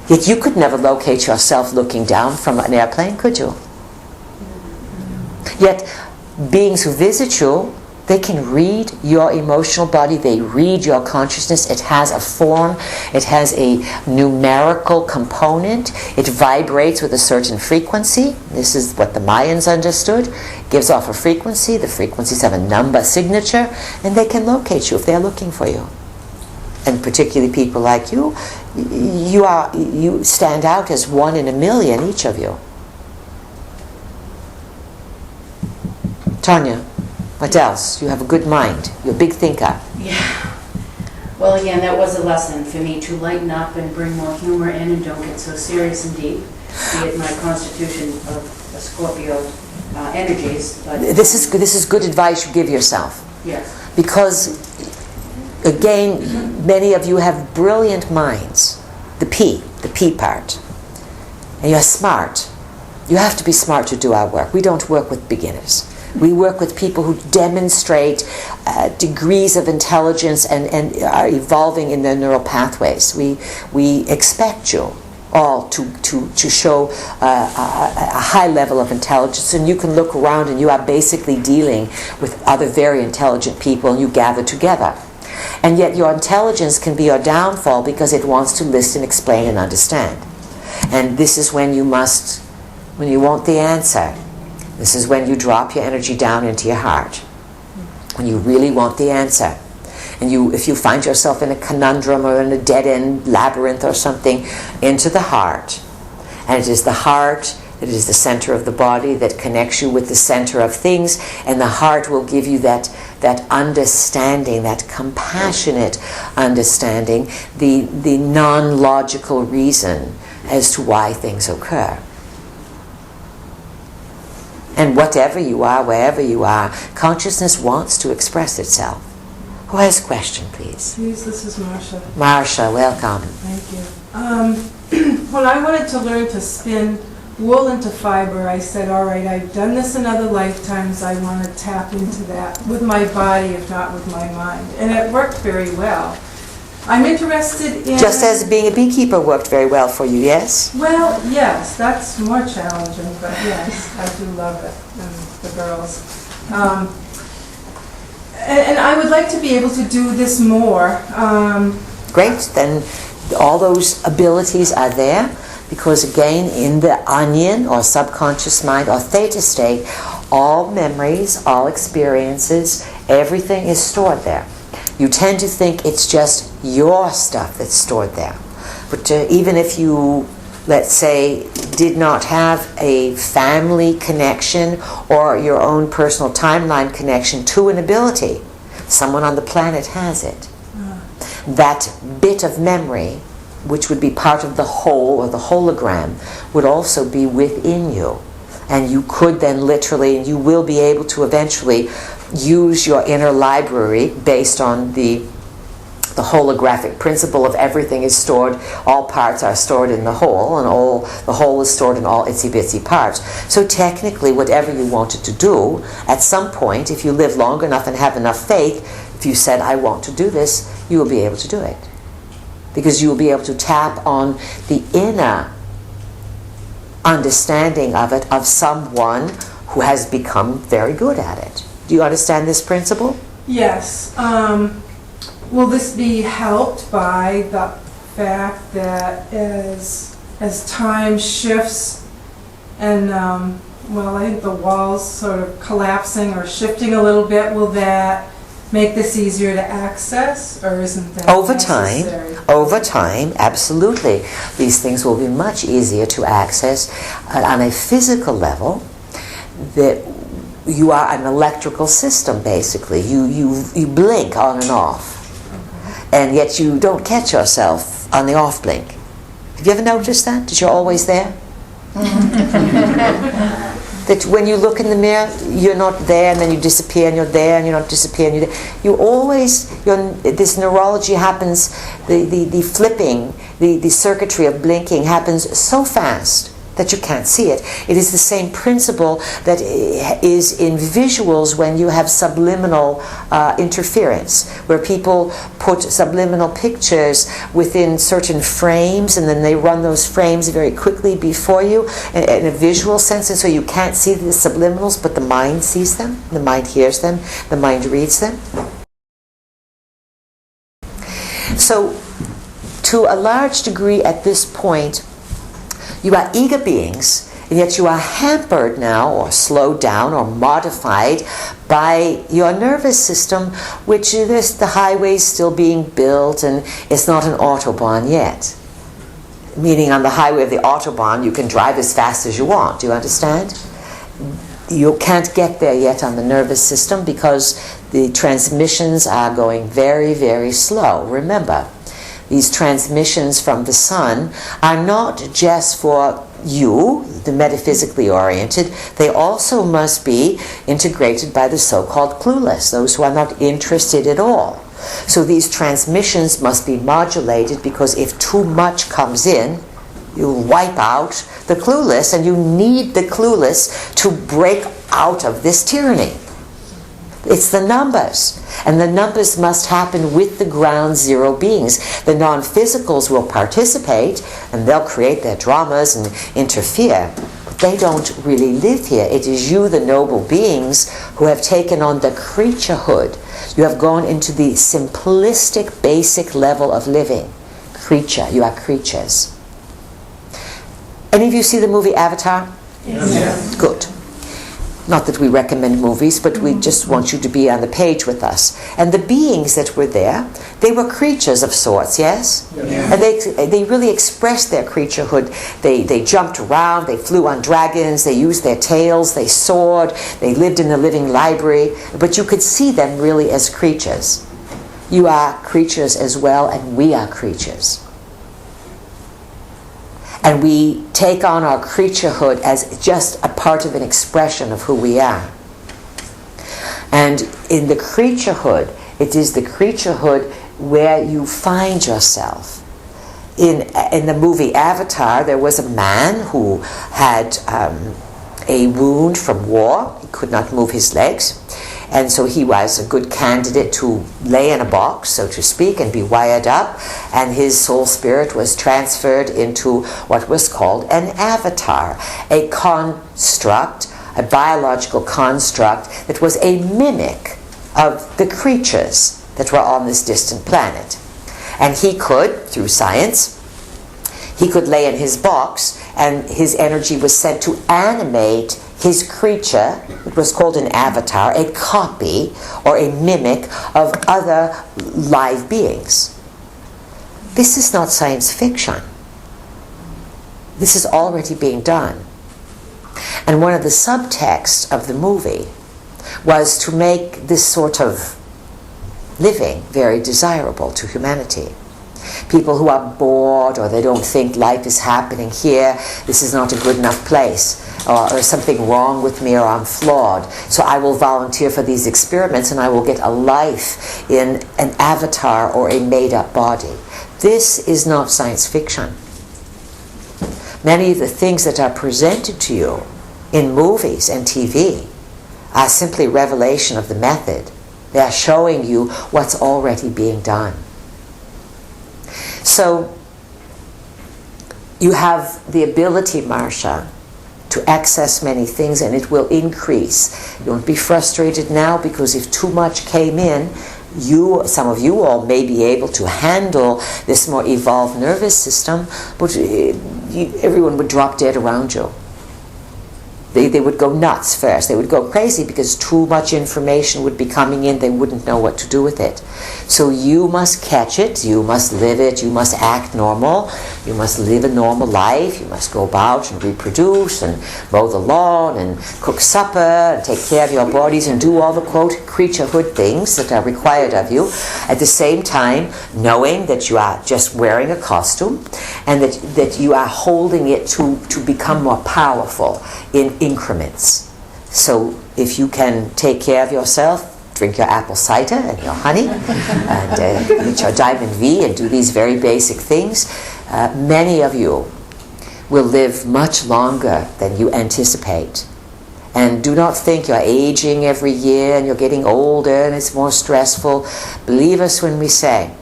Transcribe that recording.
Yet you could never locate yourself looking down from an airplane, could you? Yet beings who visit you, they can read your emotional body, they read your consciousness. It has a form, it has a numerical component, it vibrates with a certain frequency. This is what the Mayans understood. It gives off a frequency, the frequencies have a number signature, and they can locate you if they're looking for you. And particularly people like you, you stand out as one in a million, each of you. Tanya, what else? You have a good mind. You're a big thinker. Yeah. Well, again, that was a lesson for me to lighten up and bring more humor in and don't get so serious and deep. Be it my constitution of a Scorpio energies. But this is good advice you give yourself. Yes. Because, again, many of you have brilliant minds. The P part. And you're smart. You have to be smart to do our work. We don't work with beginners. We work with people who demonstrate degrees of intelligence and are evolving in their neural pathways. We expect you all to show a high level of intelligence, and you can look around and you are basically dealing with other very intelligent people, and you gather together. And yet your intelligence can be your downfall because it wants to listen, explain, and understand. And this is when you want the answer. This is when you drop your energy down into your heart. When you really want the answer. And if you find yourself in a conundrum or in a dead-end labyrinth or something, into the heart. And it is the heart that is the center of the body that connects you with the center of things, and the heart will give you that understanding, that compassionate understanding, the non-logical reason as to why things occur. And whatever you are, wherever you are, consciousness wants to express itself. Who has a question, please? Please, this is Marsha. Marsha, welcome. Thank you. When I wanted to learn to spin wool into fiber, I said, all right, I've done this in other lifetimes. I want to tap into that with my body, if not with my mind. And it worked very well. I'm interested in... Just as being a beekeeper worked very well for you, yes? Well, yes, that's more challenging, but yes, I do love it, and the girls. And I would like to be able to do this more. Great, then all those abilities are there, because again, in the onion or subconscious mind or theta state, all memories, all experiences, everything is stored there. You tend to think it's just your stuff that's stored there. But even if you, let's say, did not have a family connection or your own personal timeline connection to an ability, someone on the planet has it. That bit of memory, which would be part of the whole or the hologram, would also be within you. And you could then literally, and you will be able to eventually use your inner library based on the holographic principle of everything is stored, all parts are stored in the whole, and the whole is stored in all itsy bitsy parts. So technically, whatever you wanted to do, at some point, if you live long enough and have enough faith, if you said, I want to do this, you will be able to do it. Because you will be able to tap on the inner understanding of it, of someone who has become very good at it. Do you understand this principle? Yes. Will this be helped by the fact that as time shifts and I think the walls sort of collapsing or shifting a little bit, will that make this easier to access, or isn't that necessary? Over time, absolutely. These things will be much easier to access on a physical level. That you are an electrical system, basically. You blink on and off. And yet you don't catch yourself on the off blink. Have you ever noticed that you're always there? That when you look in the mirror, you're not there, and then you disappear, and you're there, and you're not disappear, and you're there. You always, this neurology happens, the flipping, the circuitry of blinking happens so fast that you can't see it. It is the same principle that is in visuals when you have subliminal interference, where people put subliminal pictures within certain frames and then they run those frames very quickly before you in a visual sense, and so you can't see the subliminals, but the mind sees them, the mind hears them, the mind reads them. So, to a large degree at this point, you are ego beings, and yet you are hampered now, or slowed down, or modified by your nervous system, which is the highway's still being built, and it's not an autobahn yet. Meaning on the highway of the autobahn, you can drive as fast as you want. Do you understand? You can't get there yet on the nervous system because the transmissions are going very, very slow. Remember, these transmissions from the sun are not just for you, the metaphysically oriented. They also must be integrated by the so-called clueless, those who are not interested at all. So these transmissions must be modulated, because if too much comes in, you'll wipe out the clueless, and you need the clueless to break out of this tyranny. It's the numbers, and the numbers must happen with the ground zero beings. The non-physicals will participate, and they'll create their dramas and interfere. They don't really live here. It is you, the noble beings, who have taken on the creaturehood. You have gone into the simplistic, basic level of living. Creature. You are creatures. Any of you see the movie Avatar? Yes. Good. Not that we recommend movies, but we just want you to be on the page with us. And the beings that were there, they were creatures of sorts, yes? Yeah. And they really expressed their creaturehood. They jumped around, they flew on dragons, they used their tails, they soared, they lived in the living library. But you could see them really as creatures. You are creatures as well, and we are creatures. And we take on our creaturehood as just a part of an expression of who we are. And in the creaturehood, it is the creaturehood where you find yourself. In the movie Avatar, there was a man who had a wound from war. He could not move his legs. And so he was a good candidate to lay in a box, so to speak, and be wired up. And his soul spirit was transferred into what was called an avatar, a construct, a biological construct that was a mimic of the creatures that were on this distant planet. And he could, through science, he could lay in his box, and his energy was sent to animate his creature. It was called an avatar, a copy or a mimic of other live beings. This is not science fiction. This is already being done. And one of the subtexts of the movie was to make this sort of living very desirable to humanity. People who are bored, or they don't think life is happening here, this is not a good enough place, or something wrong with me, or I'm flawed. So I will volunteer for these experiments and I will get a life in an avatar or a made-up body. This is not science fiction. Many of the things that are presented to you in movies and TV are simply revelation of the method. They are showing you what's already being done. So you have the ability, Marsha, to access many things, and it will increase. Don't be frustrated now, because if too much came in, some of you all may be able to handle this more evolved nervous system, but everyone would drop dead around you. They would go nuts first. They would go crazy because too much information would be coming in. They wouldn't know what to do with it. So you must catch it. You must live it. You must act normal. You must live a normal life. You must go about and reproduce and mow the lawn and cook supper and take care of your bodies and do all the, quote, creaturehood things that are required of you. At the same time, knowing that you are just wearing a costume and that you are holding it to become more powerful in increments. So if you can take care of yourself, drink your apple cider and your honey, and eat your Diamond V and do these very basic things, many of you will live much longer than you anticipate. And do not think you're aging every year and you're getting older and it's more stressful. Believe us when we say